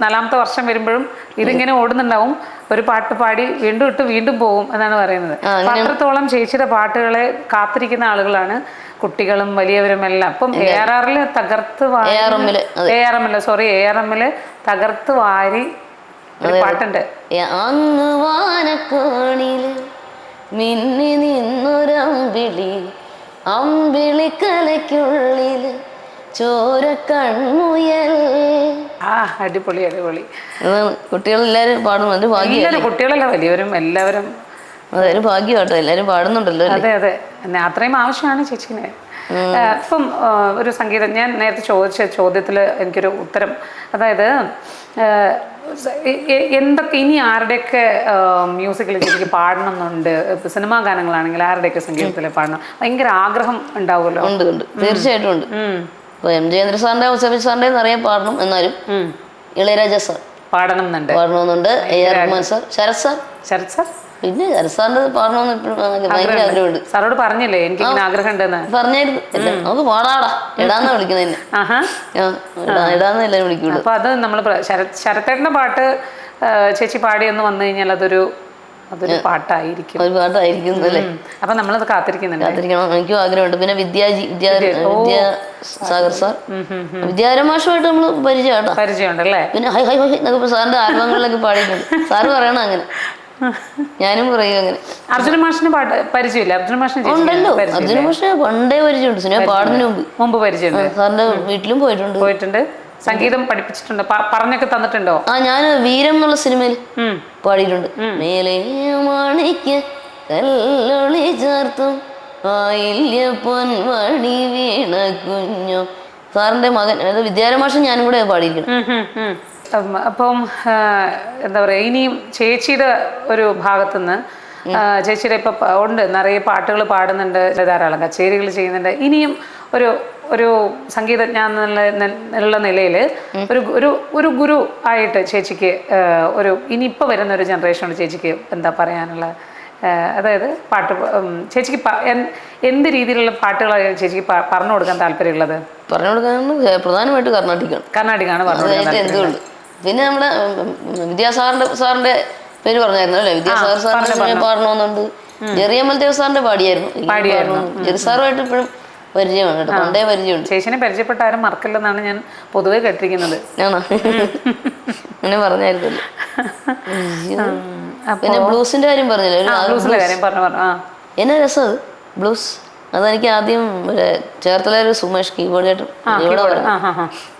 നാലാമത്തെ വർഷം വരുമ്പോഴും ഇതിങ്ങനെ ഓടുന്നുണ്ടാവും. ഒരു പാട്ട് പാടി വീണ്ടും ഇട്ട് വീണ്ടും പോകും എന്നാണ് പറയുന്നത്. അത്രത്തോളം ചേച്ചിയുടെ പാട്ടുകളെ കാത്തിരിക്കുന്ന ആളുകളാണ് കുട്ടികളും വലിയവരും എല്ലാം. അപ്പം ARMല് തകർത്ത് വാരി ഒരു പാട്ടുണ്ട്. അങ്ങ് വാനക്കോണില് മിന്നി നിന്നൊരമ്പിളി, അമ്പിളിക്കലയ്ക്കുള്ളില് ചോര കൺമുയൽ. അടിപൊളി. കുട്ടികളെല്ലാരും പാടുന്നുണ്ട്. കുട്ടികളല്ല വലിയവരും എല്ലാവരും അതൊരു ഭാഗ്യമാട്ടോ, എല്ലാരും പാടുന്നുണ്ടല്ലോ. അതെ. അത്രയും ആവശ്യമാണ് ചേച്ചിനെ. ഇപ്പം ഒരു സംഗീതം ഞാൻ നേരത്തെ ചോദിച്ച ചോദ്യത്തിൽ എനിക്കൊരു ഉത്തരം, അതായത് എന്തൊക്കെ ഇനി ആരുടെയൊക്കെ മ്യൂസിക്കിൽ ചേച്ചിക്ക് പാടണം എന്നുണ്ട്? സിനിമാ ഗാനങ്ങളാണെങ്കിൽ ആരുടെയൊക്കെ സംഗീതത്തിൽ പാടണം ഭയങ്കര ആഗ്രഹം ഉണ്ടാവുമല്ലോ? ഉണ്ട്, തീർച്ചയായിട്ടും ഉണ്ട്. ഇപ്പൊ MG സാറിന്റെ ഔസേപ്പി സാറിന്റെ നിറയെ പാടണം. എന്നാലും ഇളയരാജ സാർ പാടണമെന്നുണ്ട്. AR സാർ, ശരത് സാർ പിന്നെ സാറിന്റെ പാടണമെന്ന് ഇപ്പോഴും ഭയങ്കര ആഗ്രഹമുണ്ട്. സാറോട് പറഞ്ഞില്ലേ എനിക്ക് ആഗ്രഹം ഉണ്ടെന്ന്? പറഞ്ഞായിരുന്നു. നമുക്ക് പാടാടാ, ഇടാന്നാ വിളിക്കുന്നതന്നെ. ഇടാന്ന് എല്ലാവരും വിളിക്കുള്ളൂ. അപ്പൊ അത് നമ്മൾ ശരത്തേട്ടന്റെ പാട്ട് ചേച്ചി പാടിയെന്ന് വന്നു കഴിഞ്ഞാൽ അതൊരു പാട്ടായിരിക്കും. അല്ലേ? അപ്പൊ നമ്മളത് കാത്തിരിക്കണം. എനിക്കും ആഗ്രഹമുണ്ട്. പിന്നെ വിദ്യാസാഗർ സാർ, വിദ്യാരമാഷുമായിട്ട് നമ്മള് പരിചയമുണ്ടല്ലേ? പിന്നെ ഹൈ ഹൈ ഹൈ എന്നൊക്കെ സാറിന്റെ ആൽബങ്ങളിലൊക്കെ പാടിയിട്ടുണ്ട്. സാറ് പറയണം അങ്ങനെ, ഞാനും പറയും അങ്ങനെ. അർജുന മാഷിന് പാട്ട് പരിചയമില്ല? അർജുന മാഷിന് ഉണ്ടല്ലോ. അർജുന മാഷിനെ പണ്ടേ പരിചയമുണ്ട്. സിനിമ പാടുന്നതിന് മുമ്പ് പരിചയമുണ്ട്. സാറിന്റെ വീട്ടിലും പോയിട്ടുണ്ട്. സംഗീതം പഠിപ്പിച്ചിട്ടുണ്ട്, പറഞ്ഞൊക്കെ തന്നിട്ടുണ്ടോ? ഞാൻ വീരം എന്നുള്ള സിനിമയിൽ പാടിയിട്ടുണ്ട്. മേലെ മാണിക്യ കല്ലൊളി ചേർത്തും ആയില്യ പൊൻവണി വീണ കുഞ്ഞു. സാറിന്റെ മകൻ അതായത് വിദ്യാരമാഷൻ ഞാനും കൂടെ പാടിയിരിക്കണം. അപ്പം എന്താ പറയുക, ഇനിയും ചേച്ചിയുടെ ഒരു ഭാഗത്തുനിന്ന് ചേച്ചിയുടെ ഇപ്പം ഉണ്ട് നിറയെ പാട്ടുകൾ പാടുന്നുണ്ട്, ധാരാളം കച്ചേരികൾ ചെയ്യുന്നുണ്ട്. ഇനിയും ഒരു സംഗീതജ്ഞ എന്നുള്ള നിലയിൽ ഒരു ഒരു ഒരു ഗുരു ആയിട്ട് ചേച്ചിക്ക് ഒരു ഇനിയിപ്പോൾ വരുന്ന ഒരു ജനറേഷനോട് ചേച്ചിക്ക് എന്താ പറയാനുള്ള, അതായത് പാട്ട് ചേച്ചിക്ക് എന്ത് രീതിയിലുള്ള പാട്ടുകളാണ് ചേച്ചിക്ക് പറഞ്ഞു കൊടുക്കാൻ താല്പര്യമുള്ളത്? പറഞ്ഞു കൊടുക്കാൻ പ്രധാനമായിട്ട് കർണാടിക്കാണ് പറഞ്ഞു കൊടുക്കാൻ. എന്തുകൊണ്ട് പിന്നെ നമ്മുടെ സാറിന്റെ പേര് പറഞ്ഞായിരുന്നു അല്ലേ, സാറിന്റെ പാടണമെന്നുണ്ട്. ജെറി അമൽദേവ് സാറിന്റെ പാടിയായിരുന്നു. ജെറി സാറുമായിട്ട് ഇപ്പോഴും പരിചയമാണ് കേട്ടോ, പണ്ടേ പരിചയമുണ്ട്. ചേച്ചിനെ പരിചയപ്പെട്ട ആരും മറക്കില്ലെന്നാണ് ഞാൻ പൊതുവെ കേട്ടിരിക്കുന്നത്. ആണോ? അങ്ങനെ പറഞ്ഞായിരുന്നല്ലോ. പിന്നെ ബ്ലൂസിന്റെ കാര്യം പറഞ്ഞില്ലേ, എന്നാ രസം അത് ബ്ലൂസ്. അതെനിക്ക് ആദ്യം ചേർത്തല സുമേഷ് കീബോർഡായിട്ട്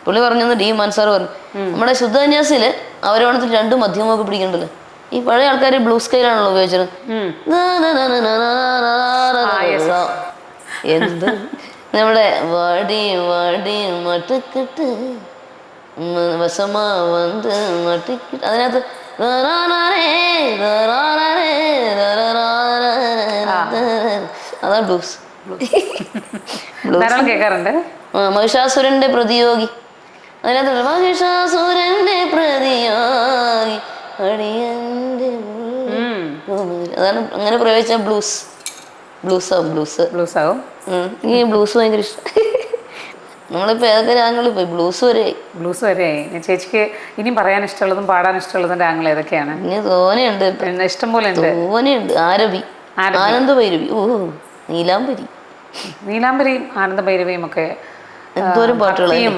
പുള്ളി പറഞ്ഞു, ഡി മാൻ സാർ പറഞ്ഞു, നമ്മുടെ ശുദ്ധന്യാസില് അവരോണത്തിൽ 2 മധ്യമൊക്കെ പിടിക്കണ്ടല്ലോ. ഈ പഴയ ആൾക്കാർ ബ്ലൂ സ്കെയിലാണല്ലോ ഉപയോഗിച്ചത്. എന്ത് നമ്മുടെ വാടി വാടി മട്ടക്കെട്ട് വസമാ വന്ന് മട്ടിക്കിട്ട് അതിനകത്ത് അതാ ബ്ലൂസ്. കേൾക്കാറുണ്ട്. മഹിഷാസുരന്റെ പ്രതിയോഗി, അതിനകത്ത് മഹിഷാസുരന്റെ പ്രതിയോഗി അടിയന്റെ അതാണ് അങ്ങനെ പ്രയോഗിച്ച ബ്ലൂസാവും. ഈ ബ്ലൂസ് ഭയങ്കര ഇഷ്ടം. നമ്മളിപ്പോ ഏതൊക്കെ രാഗങ്ങളിൽ പോയി ബ്ലൂസ് വരെയായി. ചേച്ചിക്ക് ഇനിയും പറയാൻ ഇഷ്ടമുള്ളതും പാടാൻ ഇഷ്ടമുള്ളതും രാഗങ്ങൾ ഏതൊക്കെയാണ്? ഇനി തോനെയുണ്ട്, ഇഷ്ടം പോലെ ഉണ്ട്. തോനെയുണ്ട്. ആരവി, ആനന്ദ ഭൈരവി, നീലാംബരിയും ആനന്ദ ഭൈരവിയും ഒക്കെ എന്തോരം പാട്ടുകളും.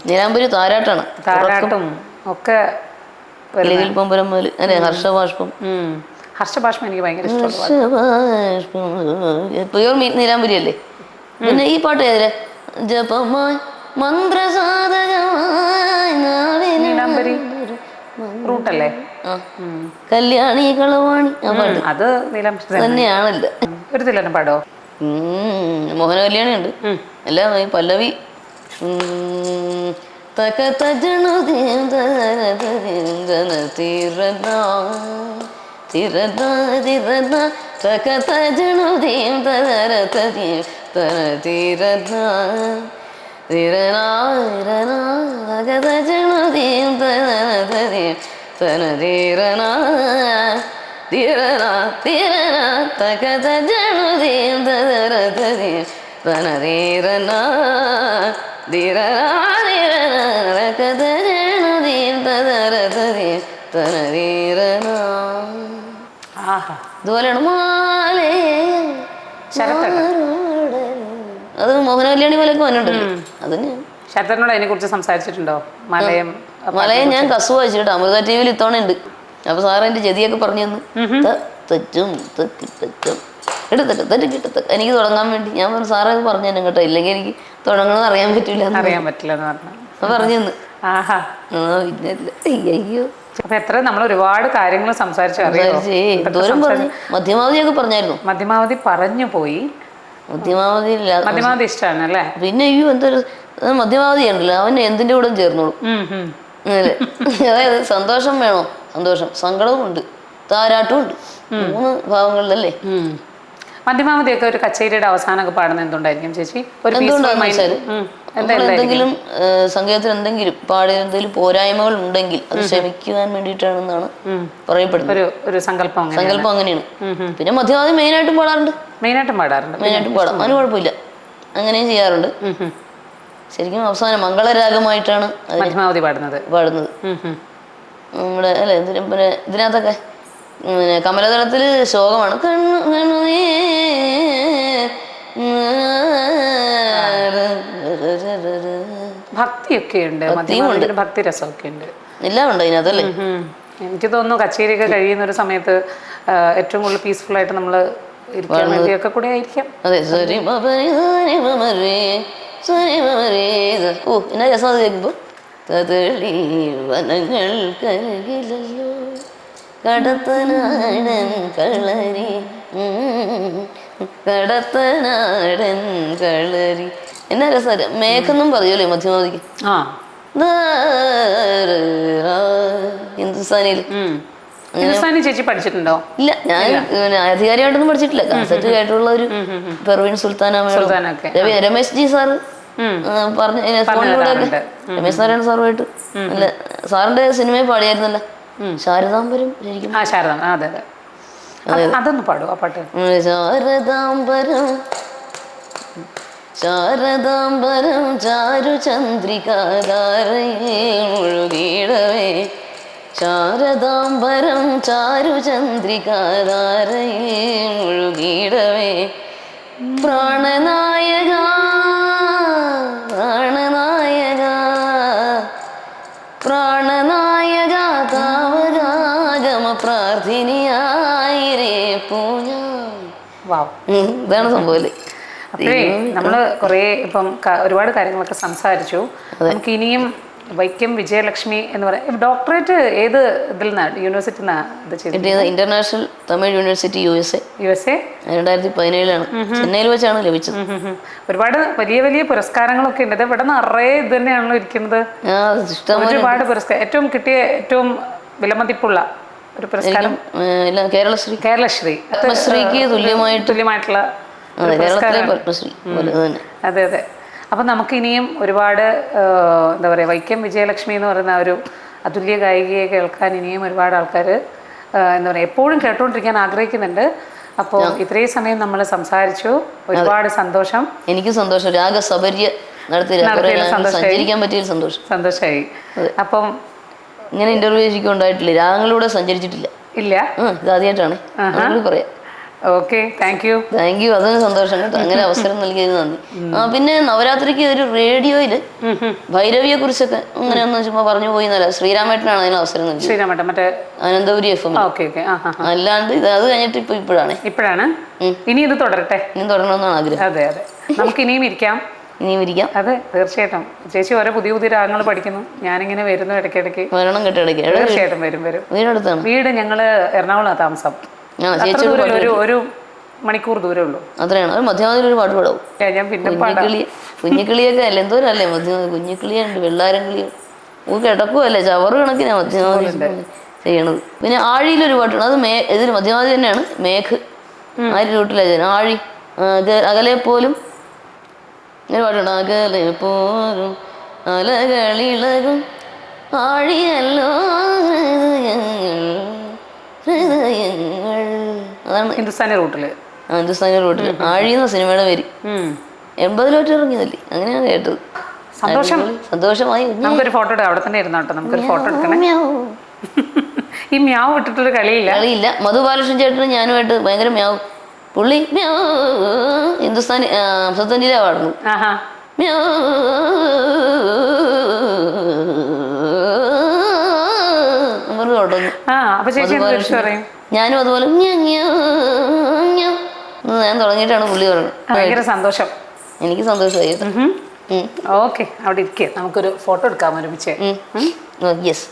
നീലാംബരി താരാട്ടും ഒക്കെ. പൊമ്പരം മുതൽ ഹർഷബാഷ്പം എനിക്ക് ഭയങ്കര ഇഷ്ടമാണ്. പ്യൂർ നീലാംബരി അല്ലേ. പിന്നെ ഈ പാട്ട് ഏതിലെ ജപമായി മന്ത്രസാധകമായി റൂട്ടല്ലേ, കല്യാണി കളവാണി, ആ പാട്ട് അത് നീലാംബരി തന്നെയാണല്ലോ. ഒരു തില്ലനെ പാടോ? മോഹന കല്യാണി ഉണ്ട്. അല്ല ഈ പല്ലവി ഇതുപോലെയാണ് മാലേ. അത് മോഹന കല്യാണി പോലെയൊക്കെ വന്നിട്ടുണ്ടല്ലോ. അതിന് ശരത്തനോട് അതിനെ കുറിച്ച് സംസാരിച്ചിട്ടുണ്ടോ? മലയം ഞാൻ കസു വായിച്ചിട്ട് അമൃത ടിവിയിൽ ഇത്തവണ ഉണ്ട്. അപ്പൊ സാറ് എന്റെ ജതിയൊക്കെ പറഞ്ഞു തന്നു. തെറ്റും എനിക്ക് തുടങ്ങാൻ വേണ്ടി ഞാൻ പറഞ്ഞു സാറേ അത് പറഞ്ഞു തന്നെ കേട്ടോ, ഇല്ലെങ്കിൽ എനിക്ക് തുടങ്ങണമെന്ന് അറിയാൻ പറ്റില്ല പറഞ്ഞു തന്നു. അയ്യോ അപ്പൊ എത്ര നമ്മൾ ഒരുപാട് കാര്യങ്ങൾ സംസാരിച്ചു. മധ്യമാവധിയൊക്കെ പറഞ്ഞായിരുന്നു. മധ്യമാവധി പറഞ്ഞു പോയി. മധ്യമാവധി ഇഷ്ടമാണ് അല്ലേ? പിന്നെ അയ്യോ എന്തൊരു മധ്യമാവധി ഉണ്ടല്ലോ, അവൻ എന്തിന്റെ കൂടെ ചേർന്നോളൂ. അതായത് സന്തോഷം വേണോ, സന്തോഷം, സങ്കടവും ഉണ്ട്, താരാട്ടും ഉണ്ട്, 3 ഭാവങ്ങളിലല്ലേ. മധ്യമാവധിയൊക്കെ ഒരു കച്ചേരിയുടെ അവസാനമൊക്കെ പാടുന്ന എന്തുകൊണ്ടായിരിക്കും ചേച്ചി? എന്തെങ്കിലും സംഗീതത്തിൽ എന്തെങ്കിലും പാടിയ എന്തെങ്കിലും പോരായ്മകൾ ഉണ്ടെങ്കിൽ അത് ക്ഷമിക്കുവാൻ വേണ്ടിയിട്ടാണെന്നാണ് പറയപ്പെടുന്നത്. ഒരു സങ്കല്പം അങ്ങനെയാണ്. പിന്നെ മധ്യമാവധി മെയിനായിട്ടും പാടാറുണ്ട്. മെയിനായിട്ടും പാടാം, അതിന് കുഴപ്പമില്ല, അങ്ങനെയും ചെയ്യാറുണ്ട്. ശരിക്കും അവസാനം മംഗളരാഗമായിട്ടാണ് മധ്യമാവധി പാടുന്നത്. നമ്മുടെ അല്ലെ പിന്നെ ഇതിനകത്തൊക്കെ കമലതളത്തില് ശോകമാണ്. ഭക്തിയൊക്കെ ഉണ്ട്, ഭക്തി രസമൊക്കെ ഉണ്ട്, എല്ലാം ഉണ്ട് അതിനകത്തല്ലേ. എനിക്ക് തോന്നുന്നു കച്ചേരിയൊക്കെ കഴിയുന്ന ഒരു സമയത്ത് ഏറ്റവും കൂടുതൽ പീസ്ഫുൾ ആയിട്ട് നമ്മൾ ഇരിക്കാൻ വേണ്ടിയൊക്കെ കൂടെ ആയിരിക്കാം. അതെ. ഓ എന്നാ രസം അത് കേൾക്കുമ്പോ. തതളി വനങ്ങൾ കരകിലല്ലോ കടത്തനാടൻ കളരി, കടത്തനാടൻ കളരി, എന്നാ രസം. മേഘെന്നും പറയൂലേ മധ്യമാവധിക്ക്. ഹിന്ദുസ്ഥാനിയിൽ ഹിന്ദുസ്ഥാനി ചേച്ചി പഠിച്ചിട്ടുണ്ടോ? ഇല്ല, ഞാൻ അധികാരിയായിട്ടൊന്നും പഠിച്ചിട്ടില്ല. കാസറ്റ് കേട്ടുള്ള ഒരു പെർവീൻ സുൽത്താന, രമേശ് ജി സാറ് പറഞ്ഞ ഫോണിലൂടെയൊക്കെ രമേശ് നാരായണ സാറുമായിട്ട് അല്ല സാറിന്റെ സിനിമയിൽ പാടിയായിരുന്നല്ലോ ശാരദാംബരം. ശരിക്കും ശാരദാംബരം, അതെ അതെ, അതൊന്ന് പാടും ആ പാട്ട്. ശാരദാംബരം ശാരദാംബരം ചാരു ചന്ദ്രികാരയെ മുഴുകിടവേ, ശാരദാംബരം ചാരു ചന്ദ്രികാരയെ മുഴുകിടവേ, പ്രാണനായക പ്രാണനായക പ്രാണനായക താവകാഗമ പ്രാർത്ഥിനിയായിരേ പൂജ. ഇതാണ് സംഭവം. അപ്പോഴേ നമ്മള് കുറേ ഇപ്പം ഒരുപാട് കാര്യങ്ങളൊക്കെ സംസാരിച്ചു. നമുക്ക് ഇനിയും വൈക്കം വിജയലക്ഷ്മി എന്ന് പറയാം. ഡോക്ടറേറ്റ് ഏത് ഇതിൽ നിന്നാണ്, university international Tamil university USA 2017 ചെന്നൈയിൽ വെച്ചാണ് ലഭിച്ചത്. ഒരുപാട് വലിയ വലിയ പുരസ്കാരങ്ങളൊക്കെ ഉണ്ട്. ഇവിടെ നിറയെ ഇത് തന്നെയാണല്ലോ ഇരിക്കുന്നത്. ഒരുപാട് പുരസ്കാരം. ഏറ്റവും കിട്ടിയ ഏറ്റവും വിലമതിപ്പുള്ള ഒരു പുരസ്കാരം കേരളശ്രീ. പത്മശ്രീക്ക് തുല്യമായിട്ടുള്ള അതെ അതെ. അപ്പം നമുക്ക് ഇനിയും ഒരുപാട് എന്താ പറയുക, വൈക്കം വിജയലക്ഷ്മി എന്ന് പറയുന്ന ഒരു അതുല്യ ഗായികയെ കേൾക്കാൻ ഇനിയും ഒരുപാട് ആൾക്കാർ എന്താ പറയുക എപ്പോഴും കേട്ടുകൊണ്ടിരിക്കാൻ ആഗ്രഹിക്കുന്നുണ്ട്. അപ്പോൾ ഇത്രയും സമയം നമ്മൾ സംസാരിച്ചു, ഒരുപാട് സന്തോഷം. എനിക്ക് സന്തോഷം. രാഗസബര്യ സഞ്ചരിക്കാൻ പറ്റിയ സന്തോഷമായി. അപ്പം ഇങ്ങനെ ഇന്റർവ്യൂ ശരിക്കും ഉണ്ടായിട്ടില്ല, രാഗങ്ങളിലൂടെ സഞ്ചരിച്ചിട്ടില്ല. ഇല്ല, ഇത് ആദ്യമായിട്ടാണ് പറയാം. Okay, thank you. അതിന് സന്തോഷം കേട്ടോ, അങ്ങനെ അവസരം നൽകിയതിന് നന്ദി. പിന്നെ നവരാത്രിക്ക് ഒരു റേഡിയോയില് ഭൈരവിയെ കുറിച്ചൊക്കെ അങ്ങനെ ഒന്ന് ചുമ്മാ പറഞ്ഞു പോയി എന്നല്ല, ശ്രീരാമേട്ടനാണ് അതിന് അവസരം നൽകിയത്. മറ്റേ അനന്തപുരി FM. അല്ലാണ്ട് ഇത് അത് കഴിഞ്ഞിട്ട് ഇപ്പോഴാണ് ഇനി ഇത് തുടരട്ടെ, ഇനി തുടരണമെന്നാണ് ആഗ്രഹം. അതെ അതെ, നമുക്ക് ഇനിയും ഇരിക്കാം. അതെ, തീർച്ചയായിട്ടും. ചേച്ചി ഓരോ പുതിയ പുതിയ രാഗങ്ങൾ പഠിക്കുന്നു, ഞാനിങ്ങനെ വരുന്നു ഇടയ്ക്കിടയ്ക്ക്. വരണം കേട്ടോ, ഇടയ്ക്ക്. തീർച്ചയായിട്ടും വരും. വീടടുത്താണ് വീട്, ഞങ്ങള് എറണാകുളത്താണ് താമസം. ഒരു മണിക്കൂർ ദൂരേ ഉള്ളൂ. അത്രയാണ്. അത് മധ്യമാതിരി ഒരു പാട്ട് പാടാവും. ഞാൻ പിന്നെ കുഞ്ഞിക്കിളിയൊക്കെ അല്ല, എന്തോരല്ലേ മധ്യമാതി, കുഞ്ഞിക്കിളിയുണ്ട്, വെള്ളാരം കിളിയുണ്ട്, കിടക്കുമല്ലേ ചവറ് കണക്കിനാ മധ്യമാതി ചെയ്യണത്. പിന്നെ ആഴിയിലൊരു പാട്ടാണ്, അത് ഇതിൽ മധ്യമാതി തന്നെയാണ്. മേഘ് ആര് റൂട്ടിലെ ആഴി അകലെ പോലും ഇങ്ങനെ പാട്ടുണ്ട്. അകലെ പോലും അലകളിളകും ആഴിയല്ലോ അതാണ് ഹിന്ദുസ്ഥാനി റൂട്ടില്. ആഴി എന്ന സിനിമയുടെ പേര്. 80 ഇറങ്ങിയതല്ലേ, അങ്ങനെയാണ് കേട്ടത്. സന്തോഷമായി. നമുക്കൊരു ഫോട്ടോ എടുക്കാം, അവിടെ തന്നെ ഇരുന്നോട്ടെ, നമുക്കൊരു ഫോട്ടോ എടുക്കണേ. ഈ മ്യാവ് വിട്ടിട്ടൊരു കളിയില്ല. മധു ബാലകൃഷ്ണൻ ചേട്ടനും ഞാനുമായിട്ട് ഭയങ്കര മ്യാവ്. പുള്ളി മ്യാവ് ഹിന്ദുസ്ഥാനി അംസത്തഞ്ചിലെ പാടുന്നു. ഞാനും അതുപോലെ ഞാൻ തുടങ്ങിയിട്ടാണ് പുള്ളി പറയുന്നത്. ഭയങ്കര സന്തോഷം. എനിക്ക് സന്തോഷമായി. ഓക്കെ, അവിടെ ഇരിക്കുക, നമുക്കൊരു ഫോട്ടോ എടുക്കാം ഒരുമിച്ച്. യെസ്.